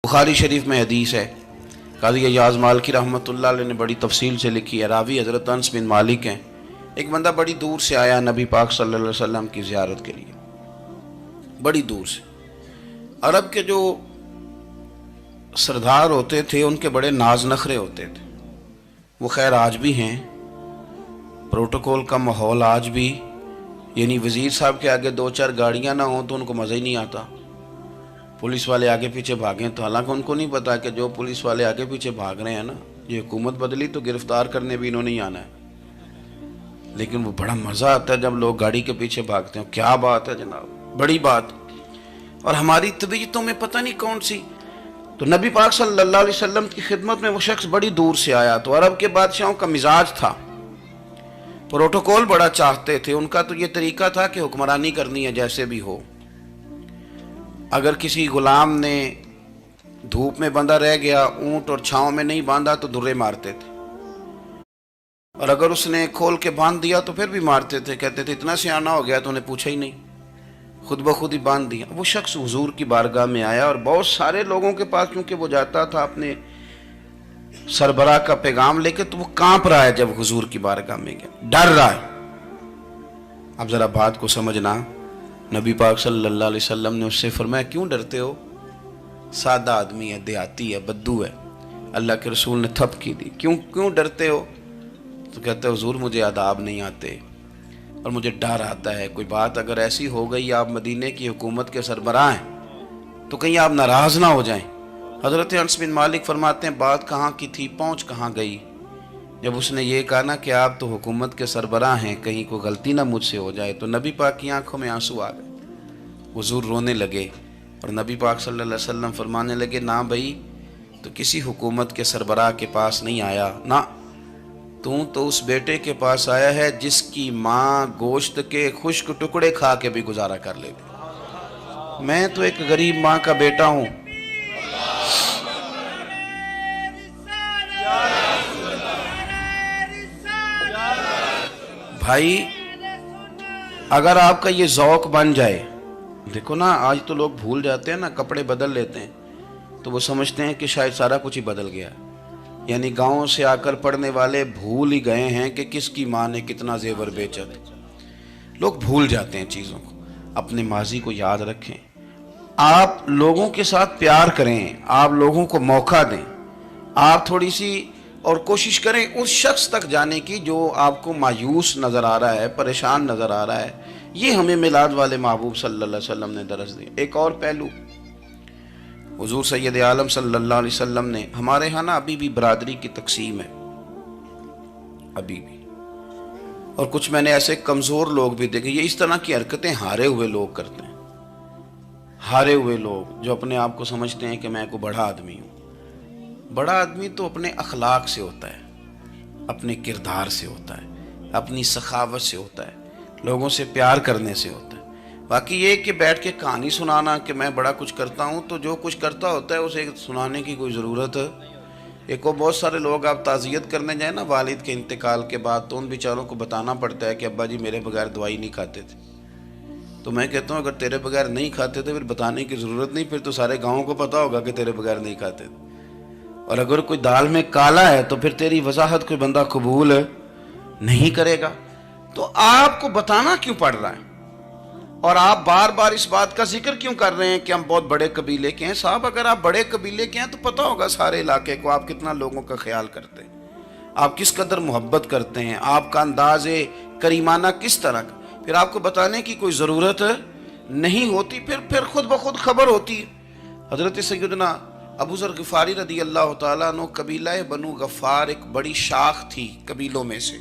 बुखारी शरीफ में हदीस है, काज़ी अय्याज़ मालिकी रहमतुल्लाह अलैह ने बड़ी तफसील से लिखी है। रावी हज़रत अनस बिन मालिक हैं। एक बंदा बड़ी दूर से आया नबी पाक सल्लल्लाहु अलैहि वसल्लम की ज़ियारत के लिए, बड़ी दूर से। अरब के जो सरदार होते थे उनके बड़े नाज नखरे होते थे। वो खैर आज भी हैं, प्रोटोकॉल का माहौल आज भी, यानी वज़ीर साहब के आगे दो चार गाड़ियाँ ना हों तो उनको मज़ा ही नहीं आता। पुलिस वाले आगे पीछे भागें तो हालांकि उनको नहीं पता कि जो पुलिस वाले आगे पीछे भाग रहे हैं ना, ये हुकूमत बदली तो गिरफ्तार करने भी इन्होंने ही आना है। लेकिन वो बड़ा मज़ा आता है जब लोग गाड़ी के पीछे भागते हैं। क्या बात है जनाब, बड़ी बात। और हमारी तबीयतों में पता नहीं कौन सी। तो नबी पाक सल्लल्लाहु अलैहि वसल्लम की खिदमत में वो शख्स बड़ी दूर से आया। तो अरब के बादशाहों का मिजाज था, प्रोटोकॉल बड़ा चाहते थे। उनका तो ये तरीका था कि हुक्मरानी करनी है जैसे भी हो। अगर किसी गुलाम ने धूप में बंधा रह गया, ऊंट और छांव में नहीं बांधा तो दुर्रे मारते थे, और अगर उसने खोल के बांध दिया तो फिर भी मारते थे। कहते थे इतना सियाना हो गया तो उन्हें पूछा ही नहीं, खुद ब खुद ही बांध दिया। वो शख्स हुजूर की बारगाह में आया और बहुत सारे लोगों के पास क्योंकि वो जाता था अपने सरबराह का पैगाम लेके, तो वो कांप रहा है जब हुजूर की बारगाह में गया, डर रहा है। अब जरा बात को समझना, नबी पाक सल्लल्लाहु अलैहि वसल्लम ने उससे फरमाया क्यों डरते हो, सादा आदमी है, देहाती है, बद्दू है। अल्लाह के रसूल ने थप की दी, क्यों क्यों डरते हो? तो कहते हुजूर मुझे आदाब नहीं आते और मुझे डर आता है, कोई बात अगर ऐसी हो गई आप मदीने की हुकूमत के सरबराह हैं तो कहीं आप नाराज़ ना हो जाएं। हज़रत अनस बिन मालिक फरमाते हैं बात कहाँ की थी, पहुँच कहाँ गई। जब उसने ये कहा ना कि आप तो हुकूमत के सरबराह हैं, कहीं कोई गलती ना मुझसे हो जाए, तो नबी पाक की आंखों में आंसू आ गए। हुजूर रोने लगे और नबी पाक सल्लल्लाहु अलैहि वसल्लम फरमाने लगे ना भाई, तो किसी हुकूमत के सरबराह के पास नहीं आया ना, तू तो उस बेटे के पास आया है जिसकी माँ गोश्त के खुश्क टुकड़े खा के भी गुजारा कर लेती। मैं तो एक गरीब माँ का बेटा हूँ। भाई अगर आपका ये ज़ौक़ बन जाए, देखो ना आज तो लोग भूल जाते हैं ना, कपड़े बदल लेते हैं तो वो समझते हैं कि शायद सारा कुछ ही बदल गया। यानी गाँव से आकर पढ़ने वाले भूल ही गए हैं कि किसकी माँ ने कितना जेवर बेचा था। लोग भूल जाते हैं चीज़ों को। अपने माजी को याद रखें, आप लोगों के साथ प्यार करें, आप लोगों को मौका दें, आप थोड़ी सी और कोशिश करें उस शख्स तक जाने की जो आपको मायूस नज़र आ रहा है, परेशान नज़र आ रहा है। ये हमें मिलाद वाले महबूब सल्लल्लाहु अलैहि वसल्लम ने दरस दिया। एक और पहलू, हुजूर सैयद आलम सल्लल्लाहु अलैहि वसल्लम ने, हमारे यहाँ ना अभी भी बरादरी की तकसीम है, अभी भी, और कुछ मैंने ऐसे कमज़ोर लोग भी देखे, ये इस तरह की हरकतें हारे हुए लोग करते हैं। हारे हुए लोग जो अपने आप को समझते हैं कि मैं कोई बड़ा आदमी हूँ। बड़ा आदमी तो अपने अखलाक से होता है, अपने किरदार से होता है, अपनी सखावत से होता है, लोगों से प्यार करने से होता है। बाकी ये कि बैठ के कहानी सुनाना कि मैं बड़ा कुछ करता हूँ, तो जो कुछ करता होता है उसे सुनाने की कोई ज़रूरत है। एक और बहुत सारे लोग आप ताज़ियत करने जाए ना वालिद के इंतकाल के बाद, तो उन बेचारों को बताना पड़ता है कि अब्बा जी मेरे बगैर दवाई नहीं खाते थे। तो मैं कहता हूँ अगर तेरे बगैर नहीं खाते थे फिर बताने की ज़रूरत नहीं, फिर तो सारे गाँव को पता होगा कि तेरे बगैर नहीं खाते थे। और अगर कोई दाल में काला है तो फिर तेरी वजाहत कोई बंदा कबूल नहीं करेगा। तो आपको बताना क्यों पड़ रहा है, और आप बार बार इस बात का जिक्र क्यों कर रहे हैं कि हम बहुत बड़े कबीले के हैं? साहब अगर आप बड़े कबीले के हैं तो पता होगा सारे इलाके को आप कितना लोगों का ख्याल करते हैं, आप किस कदर मोहब्बत करते हैं, आपका अंदाज़े करीमाना किस तरह का। फिर आपको बताने की कोई ज़रूरत नहीं होती, फिर खुद ब खुद खबर होती। हज़रत सैयदना अबू ज़र ग़िफ़ारी रदी अल्लाह तआला अन्हु, कबीला बनु गफ़ार एक बड़ी शाख थी कबीलों में से।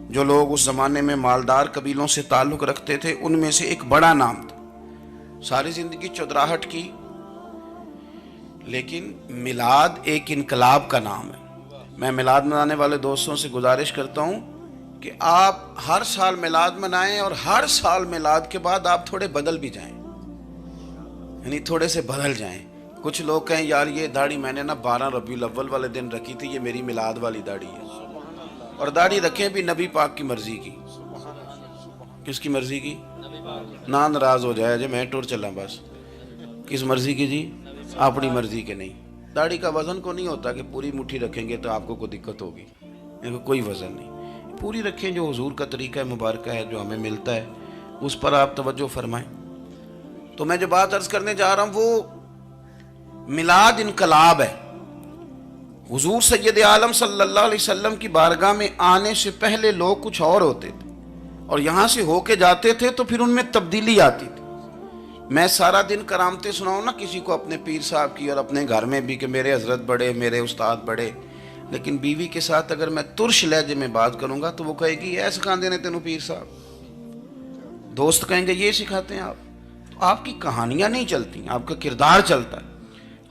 जो लोग उस ज़माने में मालदार कबीलों से ताल्लुक़ रखते थे उनमें से एक बड़ा नाम था। सारी ज़िंदगी चौधराहट की, लेकिन मिलाद एक इनकलाब का नाम है। मैं मिलाद मनाने वाले दोस्तों से गुजारिश करता हूँ कि आप हर साल मिलाद मनाएं और हर साल मिलाद के बाद आप थोड़े बदल भी जाएं, यानी थोड़े से बदल जाएं। कुछ लोग कहें यार ये दाढ़ी मैंने ना 12 रबीउल अव्वल वाले दिन रखी थी, ये मेरी मिलाद वाली दाढ़ी है। और दाढ़ी रखें भी नबी पाक की मर्जी की। किसकी मर्जी की? ना नाराज हो जाए जो मैं टूर चला बस। किस मर्जी की जी? अपनी मर्जी के नहीं। दाढ़ी का वजन को नहीं होता कि पूरी मुट्ठी रखेंगे तो आपको कोई दिक्कत होगी, कोई वजन नहीं। पूरी रखें, जो हुजूर का तरीका मुबारक है, जो हमें मिलता है, उस पर आप तवज्जो फरमाएं। तो मैं जो बात अर्ज करने जा रहा हूं वो मिलाद इनकलाब है। हुजूर सैयद आलम सल्लल्लाहु अलैहि वसल्लम की बारगाह में आने से पहले लोग कुछ और होते थे और यहाँ से होके जाते थे तो फिर उनमें तब्दीली आती थी। मैं सारा दिन करामतें सुनाऊँ ना किसी को अपने पीर साहब की और अपने घर में भी कि मेरे हजरत बड़े, मेरे उस्ताद बड़े, लेकिन बीवी के साथ अगर मैं तुर्श लहजे में बात करूँगा तो वो कहेगी ऐ सिखाते ने तेनों पीर साहब। दोस्त कहेंगे ये सिखाते हैं आप। तो आपकी कहानियाँ नहीं चलती, आपका किरदार चलता है।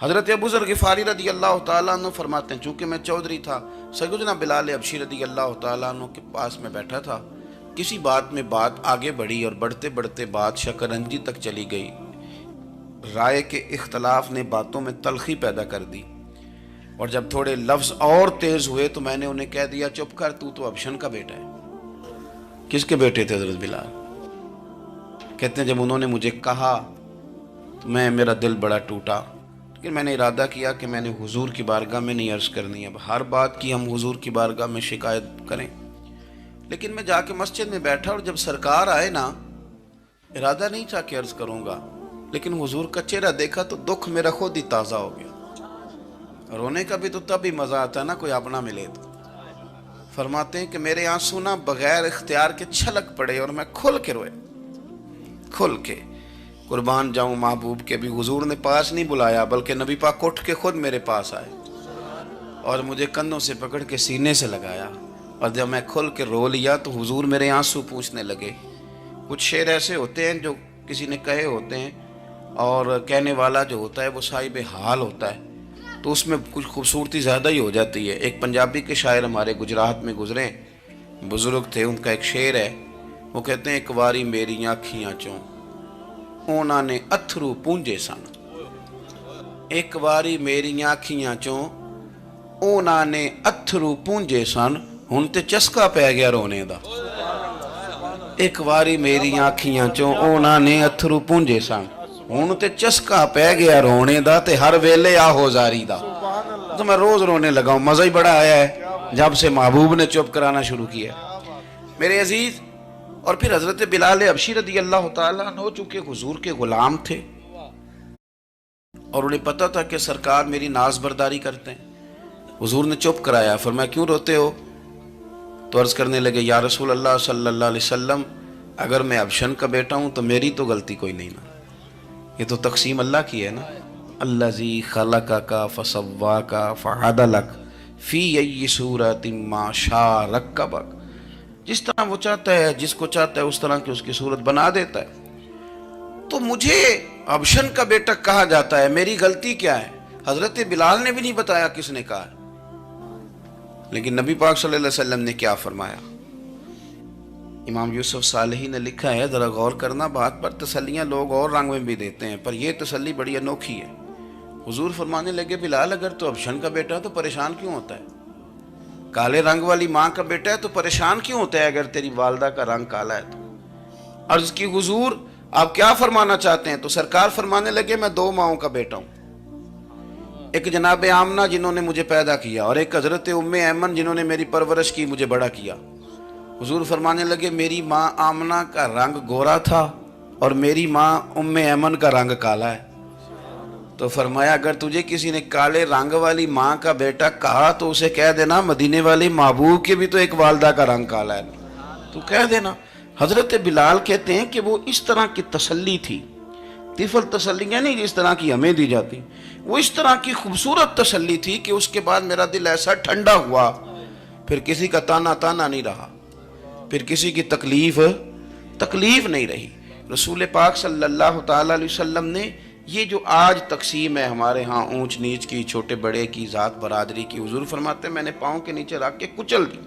हज़रत अबू ज़र ग़िफ़ारी रदी अल्लाह तआला अन्हु फरमाते हैं, चूँकि मैं चौधरी था, सैयदना बिलाल हबशी रदी अल्लाह तआला अन्हु के पास में बैठा था। किसी बात में बात आगे बढ़ी और बढ़ते बढ़ते बात शकरंजी तक चली गई। राय के इख्तलाफ ने बातों में तलखी पैदा कर दी और जब थोड़े लफ्ज़ और तेज़ हुए तो मैंने उन्हें कह दिया, चुप कर, तू तो अबशन का बेटा है। किसके बेटे थे हज़रत बिलाल? कहते हैं जब उन्होंने मुझे कहा तो मेरा दिल बड़ा टूटा, लेकिन मैंने इरादा किया कि मैंने हुजूर की बारगाह में नहीं अर्ज़ करनी। अब हर बात की हम हुजूर की बारगाह में शिकायत करें। लेकिन मैं जाके मस्जिद में बैठा और जब सरकार आए ना, इरादा नहीं था कि अर्ज़ करूँगा, लेकिन हुजूर का चेहरा देखा तो दुख मेरा खुद ही ताज़ा हो गया। रोने का भी तो तभी मज़ा आता है ना कोई अपना मिले तो। फरमाते हैं कि मेरे आंसू ना बग़ैर इख्तियार के छलक पड़े और मैं खुल के रोया, खुल के। कुर्बान जाऊँ महबूब के भी हुजूर ने पास नहीं बुलाया, बल्कि नबी पाक उठ के खुद मेरे पास आए और मुझे कंधों से पकड़ के सीने से लगाया। और जब मैं खुल के रो लिया तो हुजूर मेरे आंसू पूछने लगे। कुछ शेर ऐसे होते हैं जो किसी ने कहे होते हैं और कहने वाला जो होता है वो साहिब हाल होता है, तो उसमें कुछ खूबसूरती ज़्यादा ही हो जाती है। एक पंजाबी के शायर हमारे गुजरात में गुजरे, बुज़ुर्ग थे, उनका एक शेर है, वो कहते हैं, एक बारी मेरी आँखियाँ चों उन्होंने अथरू पूंजे सन। एक बारी मेरी आँखियाँ चों उन्होंने अथरू पूंजे सन, हुण ते चस्का पै गया रोने दा। एक बारी मेरी आँखियाँ चों उन्होंने अथरू पूंजे सन, हुण ते चस्का पै गया रोने दा, ते हर वेले आहो जारी दा। तो मैं रोज रोने लगा हूँ, मज़ा ही बड़ा आया है जब से महबूब ने चुप कराना शुरू किया। मेरे अजीज, और फिर हजरत बिलाल हबशी रदी अल्लाह तआला अन्हु चूँकि हुजूर के गुलाम थे और उन्हें पता था कि सरकार मेरी नाज बर्दारी करते हैं। हुजूर ने चुप कराया, फरमाया क्यों रोते हो? तो अर्ज़ करने लगे, या रसूल अल्लाह सल्लल्लाहु अलैहि वसल्लम, अगर मैं अबशन का बेटा हूँ तो मेरी तो गलती कोई नहीं ना, ये तो तकसीम अल्लाह की है ना। अल्लज़ी खलक़का फसव्वाका फ़अदलक फ़ी अय्यि सूरतिन मा शाअ रक्कबक। जिस तरह वो चाहता है, जिसको चाहता है उस तरह की उसकी सूरत बना देता है। तो मुझे अबशन का बेटा कहा जाता है, मेरी गलती क्या है? हजरत बिलाल ने भी नहीं बताया किसने कहा है, लेकिन नबी पाक सल्लल्लाहु अलैहि वसल्लम ने क्या फरमाया। इमाम यूसुफ सालेही ने लिखा है, ज़रा गौर करना बात पर, तसल्लियाँ लोग और रंग में भी देते हैं पर यह तसल्ली बड़ी अनोखी है। हुजूर फरमाने लगे, बिलाल अगर तो अबशन का बेटा है तो परेशान क्यों होता है? काले रंग वाली माँ का बेटा है तो परेशान क्यों होता है अगर तेरी वालदा का रंग काला है तो? अर्ज़ की, हुजूर आप क्या फरमाना चाहते हैं? तो सरकार फरमाने लगे, मैं दो माओं का बेटा हूँ, एक जनाब आमना जिन्होंने मुझे पैदा किया और एक हजरत उम्मे ऐमन जिन्होंने मेरी परवरिश की, मुझे बड़ा किया। हुजूर फरमाने लगे, मेरी माँ आमना का रंग गोरा था और मेरी माँ उम्मे ऐमन का रंग काला है। तो फरमाया, अगर तुझे किसी ने काले रंग वाली माँ का बेटा कहा तो उसे कह देना मदीने वाली महबूब के भी तो एक वालदा का रंग काला है, तो कह देना। हजरत बिलाल कहते हैं कि वो इस तरह की तसल्ली थी, तिफल तसल्लियाँ नहीं जिस तरह की हमें दी जाती, वो इस तरह की खूबसूरत तसल्ली थी कि उसके बाद मेरा दिल ऐसा ठंडा हुआ, फिर किसी का ताना ताना नहीं रहा, फिर किसी की तकलीफ नहीं रही। रसूल पाक सल्लल्लाहु ताला अलैहि वसल्लम ने ये जो आज तकसीम है हमारे यहाँ ऊंच नीच की, छोटे बड़े की, ज़ात बरादरी की, हुजूर फरमाते मैंने पाँव के नीचे रख के कुचल दी।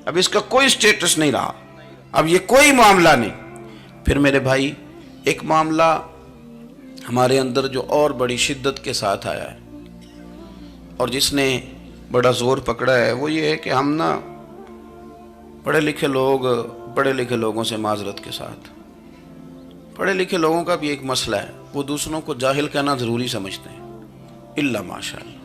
अब इसका कोई स्टेटस नहीं रहा, अब ये कोई मामला नहीं। फिर मेरे भाई, एक मामला हमारे अंदर जो और बड़ी शिद्दत के साथ आया है और जिसने बड़ा ज़ोर पकड़ा है, वो ये है कि हम ना पढ़े लिखे लोगों से माजरत के साथ پڑھے لکھے لوگوں کا بھی ایک مسئلہ ہے، وہ دوسروں کو جاہل کہنا ضروری سمجھتے ہیں، الا ماشاء اللہ۔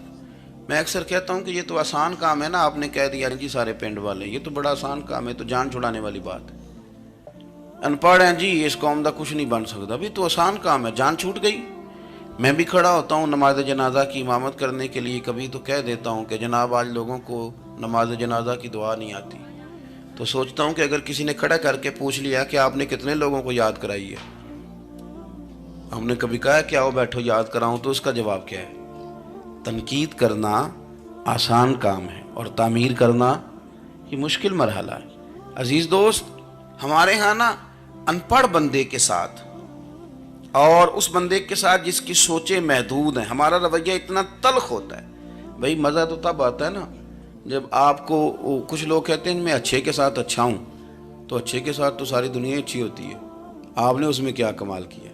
میں اکثر کہتا ہوں کہ یہ تو آسان کام ہے نا، آپ نے کہہ دیا جی سارے پنڈ والے، یہ تو بڑا آسان کام ہے، تو جان چھڑانے والی بات ہے۔ ان پڑھ ہیں جی اس قوم دا کچھ نہیں بن سکتا، بھی تو آسان کام ہے، جان چھوٹ گئی۔ میں بھی کھڑا ہوتا ہوں نماز جنازہ کی امامت کرنے کے لیے، کبھی تو کہہ دیتا ہوں کہ جناب آج لوگوں کو نماز جنازہ کی دعا نہیں آتی، تو سوچتا ہوں کہ اگر کسی نے کھڑا کر کے پوچھ لیا کہ آپ نے کتنے لوگوں کو یاد کرائی ہے، ہم نے کبھی کہا کہ آؤ بیٹھو یاد کراؤں، تو اس کا جواب کیا ہے؟ تنقید کرنا آسان کام ہے اور تعمیر کرنا یہ مشکل مرحلہ ہے۔ عزیز دوست، ہمارے ہاں نا ان پڑھ بندے کے ساتھ اور اس بندے کے ساتھ جس کی سوچیں محدود ہیں، ہمارا رویہ اتنا تلخ ہوتا ہے۔ بھئی مزہ تو تب آتا ہے نا جب آپ کو، کچھ لوگ کہتے ہیں میں اچھے کے ساتھ اچھا ہوں، تو اچھے کے ساتھ تو ساری دنیا اچھی ہوتی ہے، آپ نے اس میں کیا کمال کیا؟